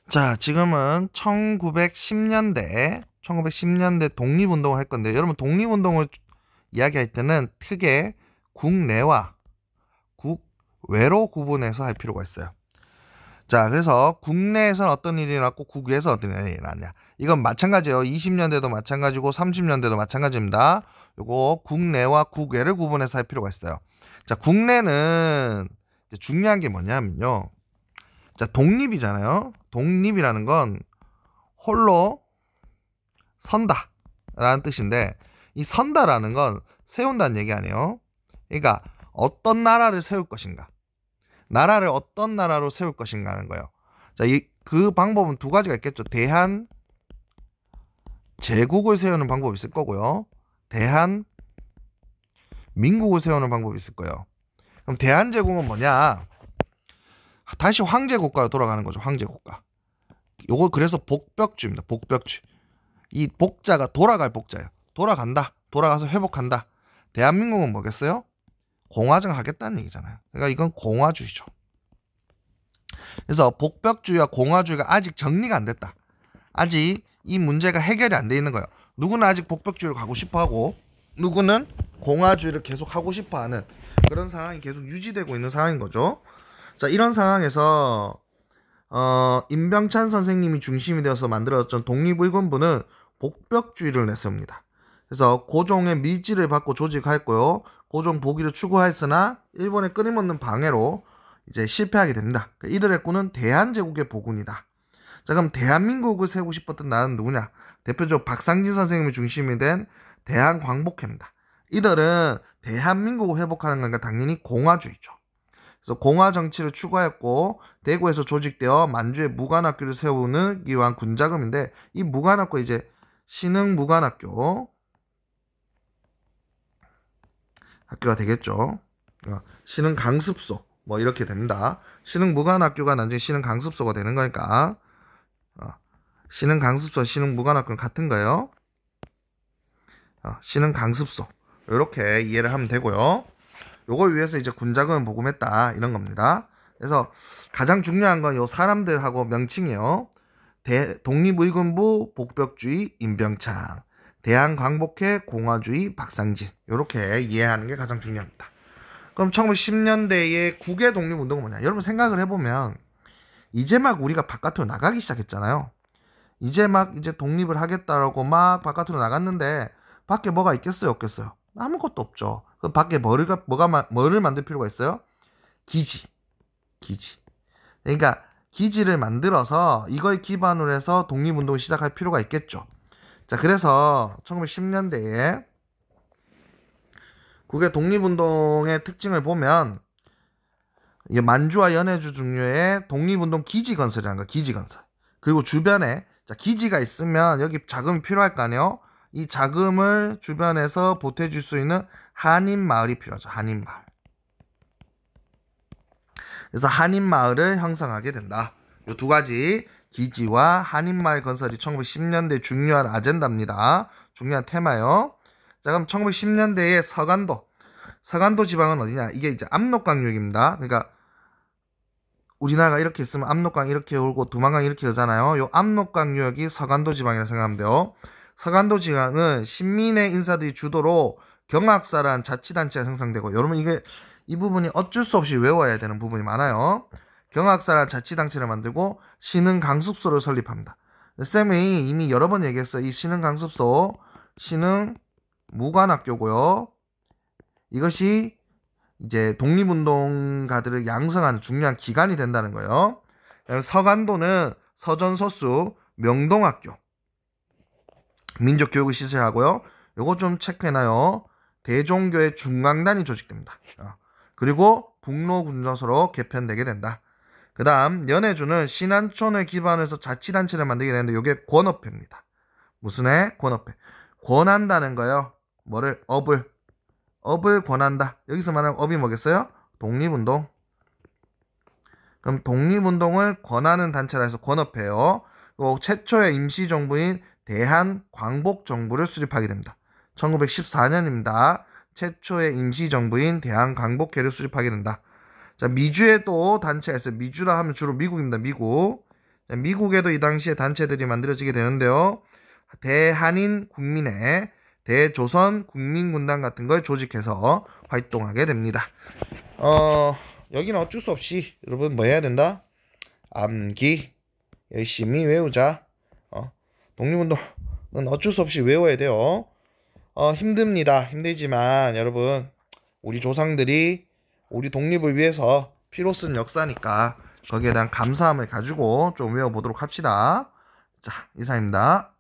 자, 지금은 1910년대 독립운동을 할 건데, 여러분 독립운동을 이야기할 때는 크게 국내와 국외로 구분해서 할 필요가 있어요. 자, 그래서 국내에서는 어떤 일이 일어났고 국외에서 어떤 일이 일어났냐. 이건 마찬가지예요. 20년대도 마찬가지고 30년대도 마찬가지입니다. 요거 국내와 국외를 구분해서 할 필요가 있어요. 자, 국내는 중요한 게 뭐냐면요. 자, 독립이잖아요. 독립이라는 건 홀로 선다 라는 뜻인데, 이 선다라는 건 세운다는 얘기 아니에요. 그러니까 어떤 나라를 세울 것인가, 나라를 어떤 나라로 세울 것인가 하는 거예요. 자, 그 방법은 두 가지가 있겠죠. 대한 제국을 세우는 방법이 있을 거고요. 대한 민국을 세우는 방법이 있을 거예요. 그럼 대한 제국은 뭐냐? 다시 황제 국가로 돌아가는 거죠. 황제 국가. 요거 그래서 복벽주입니다. 복벽주. 이 복자가 돌아갈 복자예요. 돌아간다. 돌아가서 회복한다. 대한민국은 뭐겠어요? 공화정 하겠다는 얘기잖아요. 그러니까 이건 공화주의죠. 그래서 복벽주의와 공화주의가 아직 정리가 안 됐다. 아직 이 문제가 해결이 안 돼 있는 거예요. 누구는 아직 복벽주의로 가고 싶어 하고, 누구는 공화주의를 계속 하고 싶어 하는 그런 상황이 계속 유지되고 있는 상황인 거죠. 자, 이런 상황에서 임병찬 선생님이 중심이 되어서 만들어졌던 독립의군부는 복벽주의를 내세웁니다. 그래서 고종의 밀지를 받고 조직하였고요. 고종 복위를 추구하였으나 일본의 끊임없는 방해로 이제 실패하게 됩니다. 이들의 꿈은 대한제국의 복원이다. 자, 그럼 대한민국을 세우고 싶었던 나라는 누구냐? 대표적으로 박상진 선생님이 중심이 된 대한광복회입니다. 이들은 대한민국을 회복하는 거니까 당연히 공화주의죠. 그래서 공화 정치를 추구하였고, 대구에서 조직되어 만주에 무관학교를 세우는 위한 군자금인데, 이 무관학교 이제 신흥무관학교 학교가 되겠죠. 신흥강습소 뭐 이렇게 됩니다. 신흥무관학교가 나중에 신흥강습소가 되는 거니까 신흥강습소, 신흥무관학교는 같은 거예요. 신흥강습소 이렇게 이해를 하면 되고요. 요걸 위해서 이제 군자금을 모금했다 이런 겁니다. 그래서 가장 중요한 건 요 사람들하고 명칭이에요. 독립의군부 복벽주의 임병창, 대한광복회 공화주의 박상진, 이렇게 이해하는 게 가장 중요합니다. 그럼 1910년대의 국외 독립운동은 뭐냐? 여러분 생각을 해보면 이제 막 우리가 바깥으로 나가기 시작했잖아요. 이제 막 이제 독립을 하겠다라고 막 바깥으로 나갔는데 밖에 뭐가 있겠어요, 없겠어요? 아무것도 없죠. 그럼 밖에 뭐를 만들 필요가 있어요? 기지. 그러니까 기지를 만들어서 이걸 기반으로 해서 독립운동을 시작할 필요가 있겠죠. 자, 그래서 1910년대에 국외 독립운동의 특징을 보면 만주와 연해주 중류의 독립운동 기지 건설이라는 거, 기지 건설. 그리고 주변에 기지가 있으면 여기 자금이 필요할 거 아니에요? 이 자금을 주변에서 보태줄 수 있는 한인마을이 필요하죠. 한인마을. 그래서 한인마을을 형성하게 된다. 이 두 가지 기지와 한인마을 건설이 1910년대 중요한 아젠다입니다. 중요한 테마요. 자, 그럼 1910년대의 서간도 지방은 어디냐? 이게 이제 압록강역입니다. 그러니까 우리나라가 이렇게 있으면 압록강 이렇게 오고 두만강 이렇게 오잖아요. 요 압록강역이 서간도 지방이라고 생각하면 돼요. 서간도 지방은 신민의 인사들이 주도로 경악사라는 자치단체가 형성되고, 여러분 이 부분이 어쩔 수 없이 외워야 되는 부분이 많아요. 경악사라는 자치단체를 만들고 신흥강습소를 설립합니다. 쌤이 이미 여러 번 얘기했어요. 이 신흥강습소, 신흥무관학교고요. 이것이 이제 독립운동가들을 양성하는 중요한 기관이 된다는 거예요. 서간도는 서전서수 명동학교 민족교육을 시설하고요. 요거 좀 체크해놔요. 대종교의 중강단이 조직됩니다. 그리고 북로군조소로 개편되게 된다. 그 다음 연해주는 신안촌을 기반으로 해서 자치단체를 만들게 되는데 요게 권업회입니다. 무슨 회? 권업회. 권한다는 거예요. 뭐를? 업을 권한다. 여기서 말하는 업이 뭐겠어요? 독립운동. 그럼 독립운동을 권하는 단체라 해서 권업회예요. 그리고 최초의 임시정부인 대한광복정부를 수립하게 됩니다. 1914년입니다. 최초의 임시정부인 대한광복회를 수립하게 된다. 자, 미주에 또 단체가 있어요. 미주라 하면 주로 미국입니다. 미국. 미국에도 이 당시에 단체들이 만들어지게 되는데요. 대한인 국민회, 대조선 국민군단 같은 걸 조직해서 활동하게 됩니다. 여기는 어쩔 수 없이 여러분 뭐 해야 된다? 암기 열심히 외우자. 독립운동은 어쩔 수 없이 외워야 돼요. 힘듭니다. 힘들지만 여러분 우리 조상들이 우리 독립을 위해서 피로 쓴 역사니까 거기에 대한 감사함을 가지고 좀 외워보도록 합시다. 자, 이상입니다.